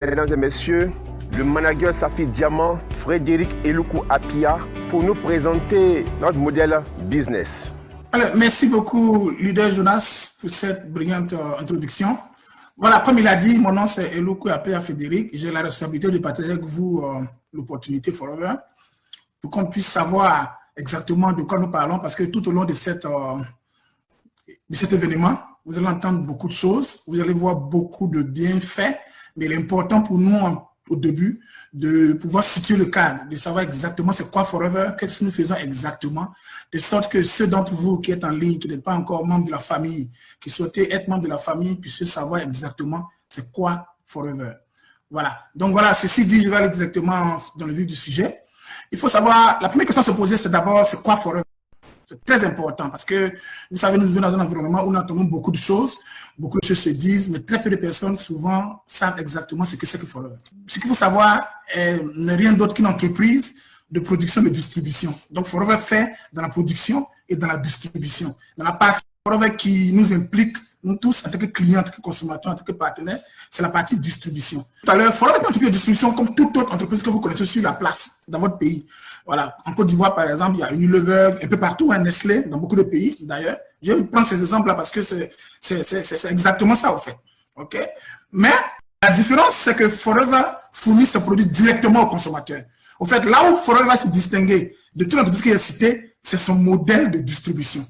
Mesdames et messieurs, le manager Safi Diamant, Frédéric Eluku Apia, pour nous présenter notre modèle business. Alors, merci beaucoup, leader Jonas, pour cette brillante introduction. Voilà, comme il a dit, mon nom c'est Eluku Apia Frédéric. J'ai la responsabilité de partager avec vous l'opportunité Forever pour qu'on puisse savoir exactement de quoi nous parlons, parce que tout au long de cet événement, vous allez entendre beaucoup de choses, vous allez voir beaucoup de bienfaits. Mais l'important pour nous, au début, de pouvoir situer le cadre, de savoir exactement c'est quoi Forever, qu'est-ce que nous faisons exactement, de sorte que ceux d'entre vous qui êtes en ligne, qui n'êtes pas encore membre de la famille, qui souhaitez être membre de la famille, puissent savoir exactement c'est quoi Forever. Voilà. Donc voilà, ceci dit, je vais aller directement dans le vif du sujet. Il faut savoir, la première question à se poser, c'est d'abord, c'est quoi Forever? C'est très important parce que, vous savez, nous vivons dans un environnement où nous entendons beaucoup de choses se disent, mais très peu de personnes, souvent, savent exactement ce que c'est que Forever. Ce qu'il faut savoir n'est rien d'autre qu'une entreprise de production et de distribution. Donc, Forever fait dans la production et dans la distribution. Dans la partie Forever qui nous implique, nous tous, en tant que clients, en tant que consommateurs, en tant que partenaires, c'est la partie distribution. Tout à l'heure, Forever est une entreprise de distribution comme toute autre entreprise que vous connaissez sur la place, dans votre pays. Voilà. En Côte d'Ivoire, par exemple, il y a Unilever, un peu partout, hein, Nestlé, dans beaucoup de pays, d'ailleurs. Je vais prendre ces exemples-là parce que c'est exactement ça, au fait. OK? Mais la différence, c'est que Forever fournit ses produits directement aux consommateurs. Au fait, là où Forever va se distinguer de toute l'entreprise qui est citée, c'est son modèle de distribution.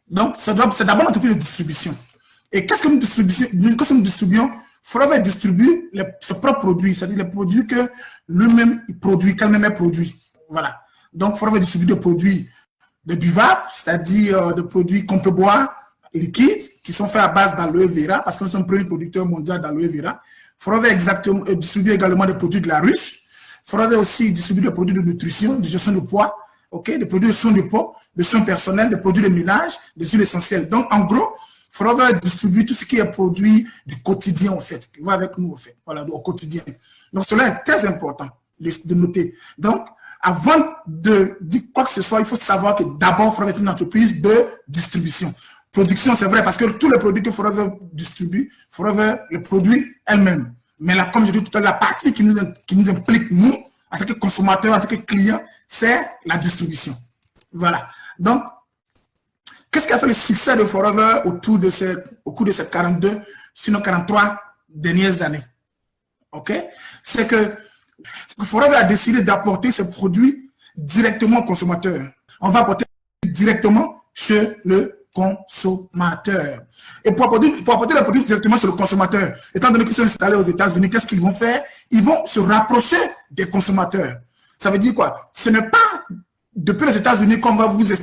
Donc, c'est d'abord l'entreprise de distribution. Et qu'est-ce que nous distribuons? Forever distribue ses propres produits, c'est-à-dire les produits que lui-même produit, qu'elle-même produit. Voilà. Donc, Forever distribue des produits de buvables, c'est-à-dire des produits qu'on peut boire, liquides, qui sont faits à base d'aloe vera, parce que nous sommes le premier producteur mondial d'aloe vera. Forever distribue également des produits de la ruche. Forever aussi distribue des produits de nutrition, de gestion de poids, okay, des produits de soins de peau, de soins personnels, des produits de ménage, des huiles essentielles. Donc, en gros, Forever distribue tout ce qui est produit du quotidien, en fait, qui va avec nous, en fait, voilà, au quotidien. Donc, cela est très important de noter. Donc, avant de dire quoi que ce soit, il faut savoir que d'abord, Forever est une entreprise de distribution. Production, c'est vrai, parce que tous les produits que Forever distribue, Forever les produit elle-même. Mais là, comme je dis tout à l'heure, la partie qui nous implique, nous, en tant que consommateurs, en tant que clients, c'est la distribution. Voilà. Donc, qu'est-ce qui a fait le succès de Forever au cours de ces 42, sinon 43 dernières années? OK? C'est que Forever a décidé d'apporter ses produits directement au consommateur. On va apporter directement chez le consommateur. Et pour apporter les produits directement chez le consommateur, étant donné qu'ils sont installés aux États-Unis, qu'est-ce qu'ils vont faire? Ils vont se rapprocher des consommateurs. Ça veut dire quoi? Ce n'est pas depuis les États-Unis qu'on va vous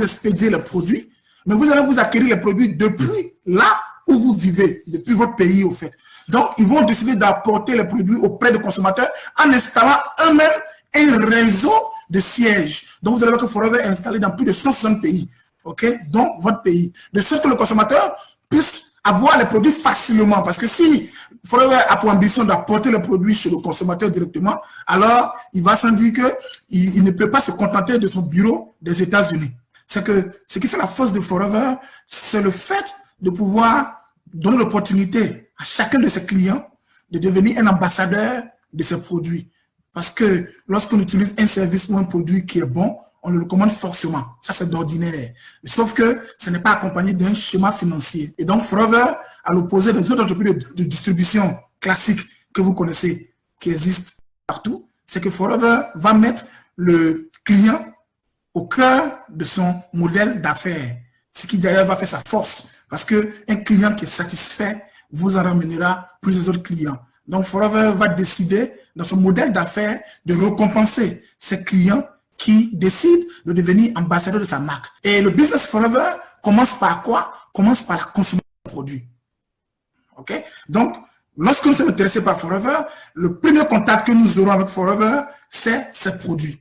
expédier les produits, mais vous allez vous acquérir les produits depuis là où vous vivez, depuis votre pays, au fait. Donc, ils vont décider d'apporter les produits auprès des consommateurs en installant eux-mêmes un réseau de sièges. Donc, vous allez voir que Forever est installé dans plus de 160 pays, okay, dont votre pays. De sorte que le consommateur puisse avoir les produits facilement. Parce que si Forever a pour ambition d'apporter les produits chez le consommateur directement, alors il va sans dire qu'il ne peut pas se contenter de son bureau des États-Unis. C'est que ce qui fait la force de Forever, c'est le fait de pouvoir donner l'opportunité à chacun de ses clients de devenir un ambassadeur de ses produits. Parce que lorsqu'on utilise un service ou un produit qui est bon, on le recommande forcément. Ça, c'est d'ordinaire. Sauf que ce n'est pas accompagné d'un schéma financier. Et donc, Forever, à l'opposé des autres entreprises de distribution classiques que vous connaissez, qui existent partout, c'est que Forever va mettre le client au cœur de son modèle d'affaires. Ce qui d'ailleurs va faire sa force. Parce qu'un client qui est satisfait vous en ramènera plusieurs autres clients. Donc, Forever va décider, dans son modèle d'affaires, de récompenser ses clients qui décident de devenir ambassadeurs de sa marque. Et le business Forever commence par quoi? Commence par la consommation de produits. OK? Donc, lorsque nous sommes intéressés par Forever, le premier contact que nous aurons avec Forever, c'est ses produits.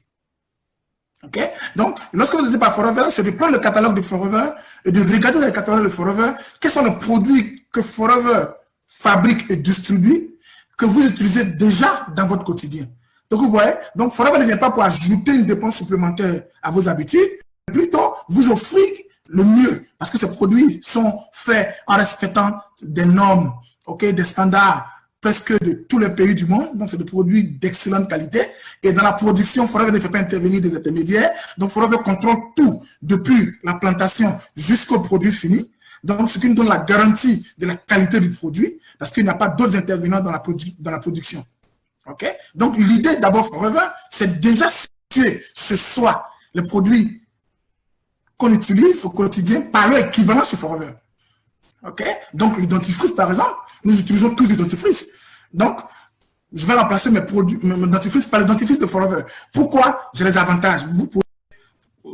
OK? Donc, lorsque vous êtes par Forever, c'est de prendre le catalogue de Forever et de regarder dans le catalogue de Forever quels sont les produits que Forever fabrique et distribue que vous utilisez déjà dans votre quotidien. Donc, vous voyez, donc Forever ne vient pas pour ajouter une dépense supplémentaire à vos habitudes, mais plutôt vous offrir le mieux parce que ces produits sont faits en respectant des normes, okay, des standards presque de tous les pays du monde. Donc, c'est des produits d'excellente qualité. Et dans la production, Forever ne fait pas intervenir des intermédiaires. Donc, Forever contrôle tout, depuis la plantation jusqu'au produit fini. Donc, ce qui nous donne la garantie de la qualité du produit, parce qu'il n'y a pas d'autres intervenants dans la production. OK? Donc, l'idée d'abord Forever, c'est déjà situer ce soit les produits qu'on utilise au quotidien par leur équivalent chez Forever. OK? Donc, le dentifrice, par exemple, nous utilisons tous les dentifrices. Donc, je vais remplacer mes dentifrices par les dentifrices de Forever. Pourquoi? J'ai les avantages. Vous pouvez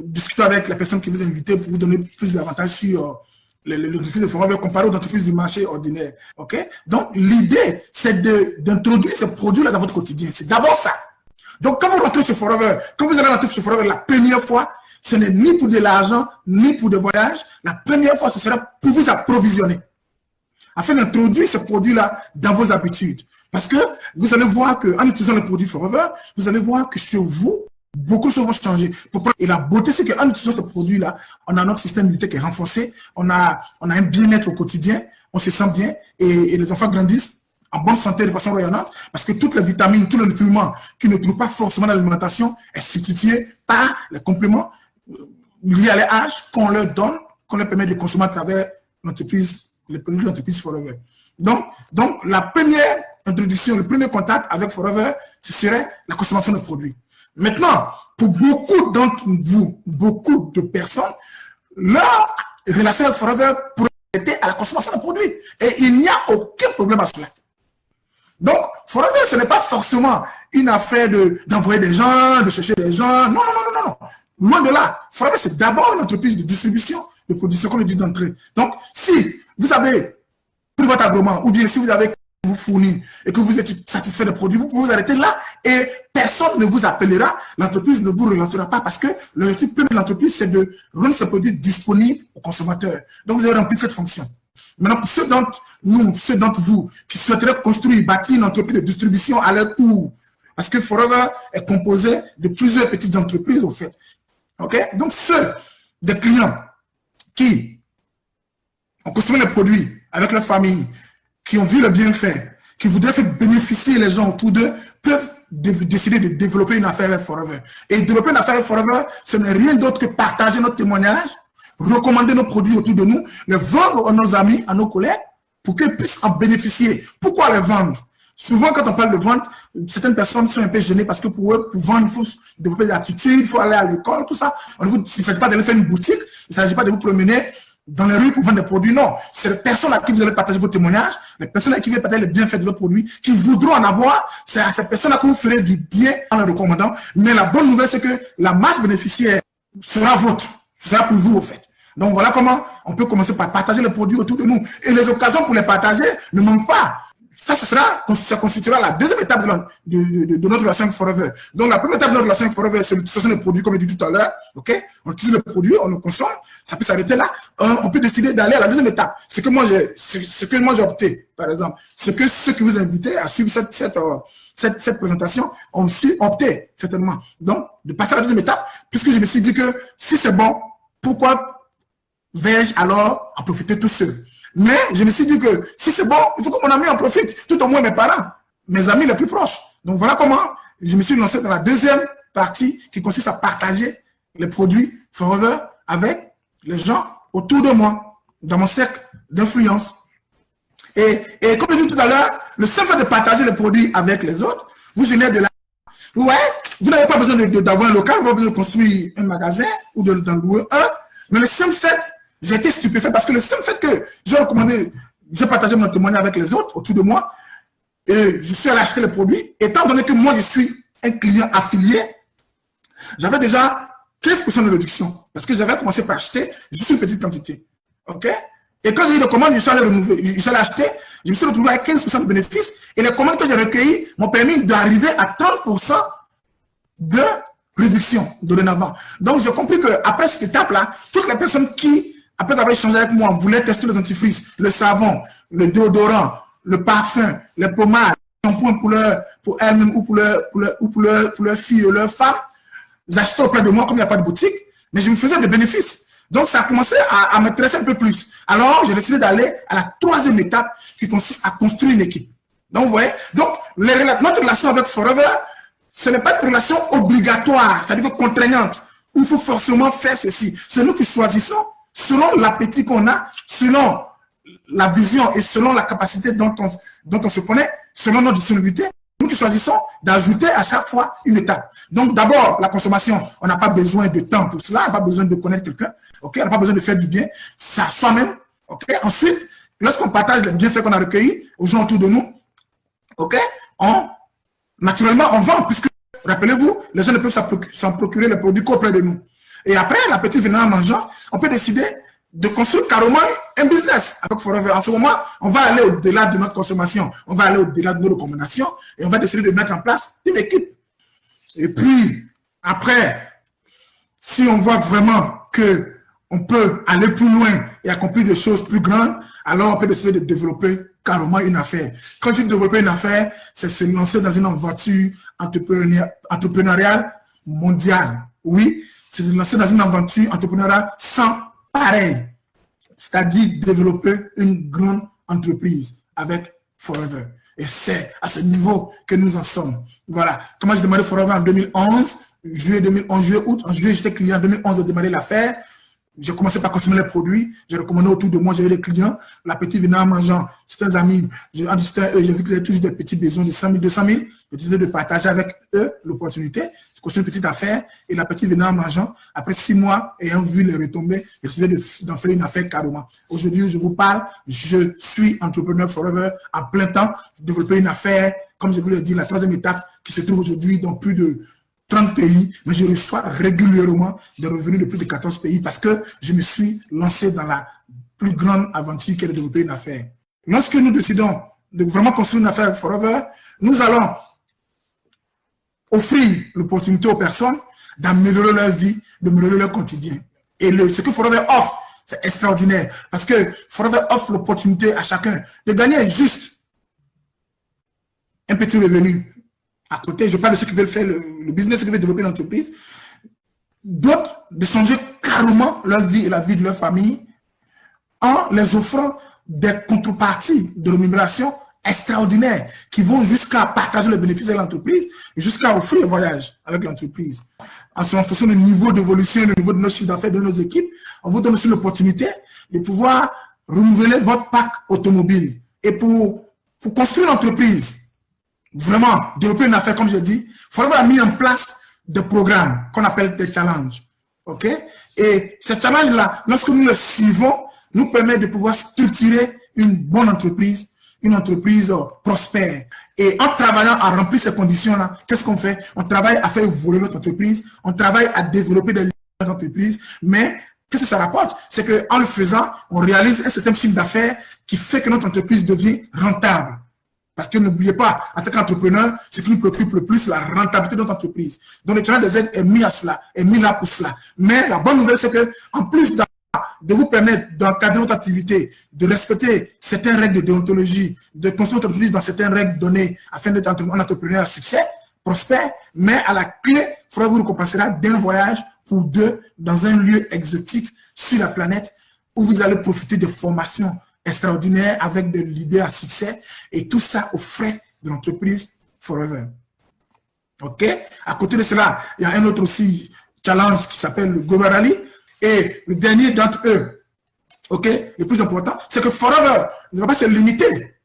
discuter avec la personne qui vous a invité pour vous donner plus d'avantages sur le dentifrice de Forever comparé au dentifrice du marché ordinaire. OK? Donc, l'idée, c'est d'introduire ce produit-là dans votre quotidien. C'est d'abord ça. Donc, quand vous rentrez chez Forever, quand vous allez rentrer chez Forever la première fois, ce n'est ni pour de l'argent, ni pour des voyages. La première fois, ce sera pour vous approvisionner, afin d'introduire ce produit-là dans vos habitudes. Parce que vous allez voir qu'en utilisant le produit Forever, vous allez voir que chez vous, beaucoup de choses vont changer. Et la beauté, c'est qu'en utilisant ce produit-là, on a notre système immunitaire qui est renforcé, on a un bien-être au quotidien, on se sent bien et les enfants grandissent en bonne santé de façon rayonnante, parce que toutes les vitamines, tous les nutriments qu'ils ne trouvent pas forcément dans l'alimentation est substitué par les compléments liés à l'âge qu'on leur donne, qu'on leur permet de consommer à travers l'entreprise, les produits de l'entreprise Forever. Donc, la première introduction, le premier contact avec Forever, ce serait la consommation de produits. Maintenant, pour beaucoup d'entre vous, beaucoup de personnes, leur relation avec Forever pourrait être à la consommation de produits. Et il n'y a aucun problème à cela. Donc, Forever, ce n'est pas forcément une affaire d'envoyer des gens, de chercher des gens. Non. Loin de là. Forever, c'est d'abord une entreprise de distribution, de production, comme le dit d'entrée. Donc, si vous avez pris votre agrément, ou bien si vous avez vous fournir et que vous êtes satisfait des produits, vous pouvez vous arrêter là et personne ne vous appellera, l'entreprise ne vous relancera pas parce que l'objectif premier de l'entreprise, c'est de rendre ce produit disponible aux consommateurs. Donc, vous avez rempli cette fonction. Maintenant, pour ceux d'entre vous qui souhaiteraient construire, bâtir une entreprise de distribution à leur tour, parce que Forever est composé de plusieurs petites entreprises, au fait. OK? Donc, ceux des clients qui ont consommé les produits avec leur famille, qui ont vu le bienfait, qui voudraient faire bénéficier les gens autour d'eux, peuvent décider de développer une affaire avec Forever. Et développer une affaire avec Forever, ce n'est rien d'autre que partager notre témoignage, recommander nos produits autour de nous, les vendre à nos amis, à nos collègues, pour qu'ils puissent en bénéficier. Pourquoi les vendre? Souvent, quand on parle de vente, certaines personnes sont un peu gênées parce que pour eux, pour vendre, il faut développer des aptitudes, il faut aller à l'école, tout ça. Il ne s'agit pas d'aller faire une boutique, il ne s'agit pas de vous promener dans les rues pour vendre des produits. Non, c'est les personnes à qui vous allez partager vos témoignages, les personnes à qui vous allez partager les bienfaits de leurs produits, qui voudront en avoir. C'est à ces personnes-là que vous ferez du bien en les recommandant. Mais la bonne nouvelle, c'est que la marge bénéficiaire sera vôtre. Ce sera pour vous, au fait. Donc, voilà comment on peut commencer par partager les produits autour de nous. Et les occasions pour les partager ne manquent pas. Ça constituera la deuxième étape de notre relation avec Forever. Donc, la première étape de notre relation avec Forever, c'est l'utilisation des produits, comme je dit tout à l'heure. OK? On utilise le produit, on le consomme, ça peut s'arrêter là. On peut décider d'aller à la deuxième étape. Ce que moi j'ai opté, par exemple. C'est que ceux qui vous invitaient à suivre cette présentation ont aussi opté, certainement. Donc, de passer à la deuxième étape, puisque je me suis dit que si c'est bon, pourquoi vais-je alors en profiter tout seul? Mais je me suis dit que si c'est bon, il faut que mon ami en profite, tout au moins mes parents, mes amis les plus proches. Donc voilà comment je me suis lancé dans la deuxième partie qui consiste à partager les produits Forever avec les gens autour de moi, dans mon cercle d'influence. Et comme je dis tout à l'heure, le seul fait de partager les produits avec les autres, vous générez de la... Ouais, vous n'avez pas besoin d'avoir un local, vous n'avez pas besoin de construire un magasin ou d'en louer un, mais le simple fait... J'ai été stupéfait parce que le seul fait que j'ai partagé mon témoignage avec les autres autour de moi et je suis allé acheter les produits, étant donné que moi je suis un client affilié, j'avais déjà 15% de réduction parce que j'avais commencé par acheter juste une petite quantité. OK? Et quand j'ai eu des commandes, je suis allé acheter, je me suis retrouvé avec 15% de bénéfices et les commandes que j'ai recueillies m'ont permis d'arriver à 30% de réduction dorénavant. Donc j'ai compris qu'après cette étape-là, toutes les personnes qui après avoir échangé avec moi, voulaient tester le dentifrice, le savon, le déodorant, le parfum, les pommades, le shampoing pour elles-mêmes ou pour leur fille ou leur femme. J'achetais auprès de moi comme il n'y a pas de boutique, mais je me faisais des bénéfices. Donc, ça a commencé à m'intéresser un peu plus. Alors, j'ai décidé d'aller à la troisième étape qui consiste à construire une équipe. Donc, vous voyez, donc, notre relation avec Forever, ce n'est pas une relation obligatoire, c'est-à-dire que contraignante, où il faut forcément faire ceci. C'est nous qui choisissons, selon l'appétit qu'on a, selon la vision et selon la capacité dont on se connaît, selon notre disponibilité, nous qui choisissons d'ajouter à chaque fois une étape. Donc, d'abord, la consommation, on n'a pas besoin de temps pour cela, on n'a pas besoin de connaître quelqu'un, okay? On n'a pas besoin de faire du bien, c'est à soi-même. Okay? Ensuite, lorsqu'on partage les bienfaits qu'on a recueillis aux gens autour de nous, okay? Naturellement, on vend, puisque, rappelez-vous, les gens ne peuvent s'en procurer les produits qu'auprès de nous. Et après, l'appétit venant en mangeant, on peut décider de construire carrément un business avec Forever. En ce moment, on va aller au-delà de notre consommation, on va aller au-delà de nos recommandations et on va décider de mettre en place une équipe. Et puis, après, si on voit vraiment qu'on peut aller plus loin et accomplir des choses plus grandes, alors on peut décider de développer carrément une affaire. Quand tu développes une affaire, c'est se lancer dans une aventure entrepreneuriale mondiale. Oui, c'est se lancer dans une aventure entrepreneuriale sans pareil, c'est-à-dire développer une grande entreprise avec Forever. Et c'est à ce niveau que nous en sommes. Voilà. Comment j'ai démarré Forever en 2011, juillet 2011, juillet-août. En juillet, j'étais client. En 2011, j'ai démarré l'affaire. J'ai commencé par consommer les produits. J'ai recommandé autour de moi, j'avais les clients. L'appétit venait en mangeant. Certains amis, j'ai vu qu'ils avaient toujours des petits besoins de 100 000, 200 000. J'ai décidé de partager avec eux l'opportunité. J'ai construit une petite affaire et l'appétit venait en mangeant. Après 6 mois, ayant vu les retombées, j'ai décidé d'en faire une affaire carrément. Aujourd'hui, je vous parle, je suis entrepreneur Forever en plein temps. J'ai développé une affaire, comme je vous l'ai dit, la 3e étape qui se trouve aujourd'hui dans plus de 30 pays, mais je reçois régulièrement des revenus de plus de 14 pays parce que je me suis lancé dans la plus grande aventure qu'est de développer une affaire. Lorsque nous décidons de vraiment construire une affaire Forever, nous allons offrir l'opportunité aux personnes d'améliorer leur vie, d'améliorer leur quotidien. Et ce que Forever offre, c'est extraordinaire parce que Forever offre l'opportunité à chacun de gagner juste un petit revenu. À côté, je parle de ceux qui veulent faire le business, ceux qui veulent développer une entreprise. D'autres, de changer carrément leur vie et la vie de leur famille en les offrant des contreparties de rémunération extraordinaires qui vont jusqu'à partager les bénéfices de l'entreprise et jusqu'à offrir un voyage avec l'entreprise. En fonction du niveau d'évolution, du niveau de nos chiffres d'affaires, de nos équipes, on vous donne aussi l'opportunité de pouvoir renouveler votre parc automobile. Et pour construire l'entreprise, vraiment, développer une affaire, comme je dis, Forever a mis en place des programmes qu'on appelle des challenges. OK? Et ces challenges-là, lorsque nous les suivons, nous permettent de pouvoir structurer une bonne entreprise, une entreprise prospère. Et en travaillant à remplir ces conditions-là, qu'est-ce qu'on fait? On travaille à faire évoluer notre entreprise, on travaille à développer des entreprises, mais qu'est-ce que ça rapporte? C'est qu'en le faisant, on réalise un certain chiffre d'affaires qui fait que notre entreprise devient rentable. Parce que n'oubliez pas, en tant qu'entrepreneur, ce qui nous préoccupe le plus, c'est la rentabilité de notre entreprise. Donc, le challenge des aides est mis à cela, est mis là pour cela. Mais la bonne nouvelle, c'est que, en plus de vous permettre d'encadrer votre activité, de respecter certaines règles de déontologie, de construire votre entreprise dans certaines règles données afin d'être un entrepreneur à succès, prospère, mais à la clé, il faudra vous récompenser d'un voyage pour 2 dans un lieu exotique sur la planète où vous allez profiter de formations extraordinaire avec des leaders à succès et tout ça aux frais de l'entreprise Forever. OK? À côté de cela, il y a un autre aussi challenge qui s'appelle le Global Rally et le dernier d'entre eux, OK? Le plus important, c'est que Forever ne va pas se limiter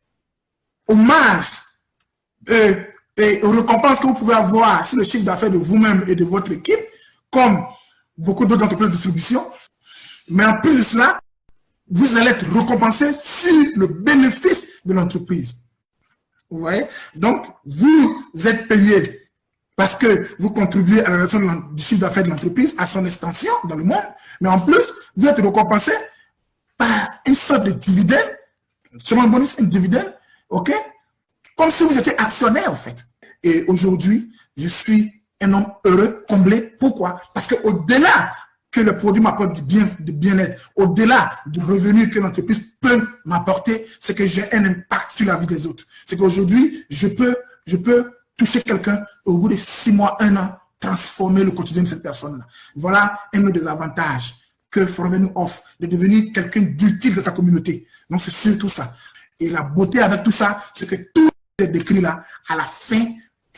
aux marges et aux récompenses que vous pouvez avoir sur le chiffre d'affaires de vous-même et de votre équipe, comme beaucoup d'autres entreprises de distribution, mais en plus de cela, vous allez être récompensé sur le bénéfice de l'entreprise. Vous voyez? Donc, vous êtes payé parce que vous contribuez à la réduction du chiffre d'affaires de l'entreprise, à son extension dans le monde, mais en plus, vous êtes récompensé par une sorte de dividende, sûrement un bonus, un dividende, OK? Comme si vous étiez actionnaire, en fait. Et aujourd'hui, je suis un homme heureux, comblé. Pourquoi? Parce qu'au-delà que le produit m'apporte du bien-être, au-delà du revenu que l'entreprise peut m'apporter, c'est que j'ai un impact sur la vie des autres. C'est qu'aujourd'hui, je peux toucher quelqu'un au bout de 6 mois, 1 an, transformer le quotidien de cette personne-là. Voilà un des avantages que Forever nous offre, de devenir quelqu'un d'utile dans sa communauté. Donc, c'est surtout ça. Et la beauté avec tout ça, c'est que tous décrit là, à la fin,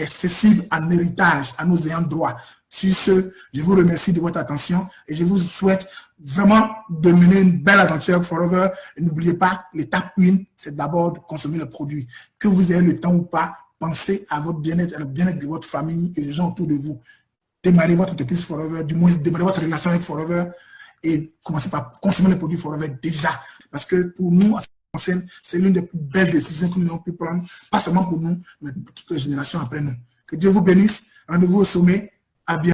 est cessible en héritage à nos ayants droit. Sur ce, je vous remercie de votre attention et je vous souhaite vraiment de mener une belle aventure avec Forever. Et n'oubliez pas, l'étape 1, c'est d'abord de consommer le produit. Que vous ayez le temps ou pas, pensez à votre bien-être, le bien-être de votre famille et des gens autour de vous. Démarrez votre entreprise Forever, du moins démarrez votre relation avec Forever et commencez par consommer le produit Forever déjà. Parce que pour nous, c'est l'une des plus belles décisions que nous avons pu prendre, pas seulement pour nous, mais pour toutes les générations après nous. Que Dieu vous bénisse. Rendez-vous au sommet. À bientôt.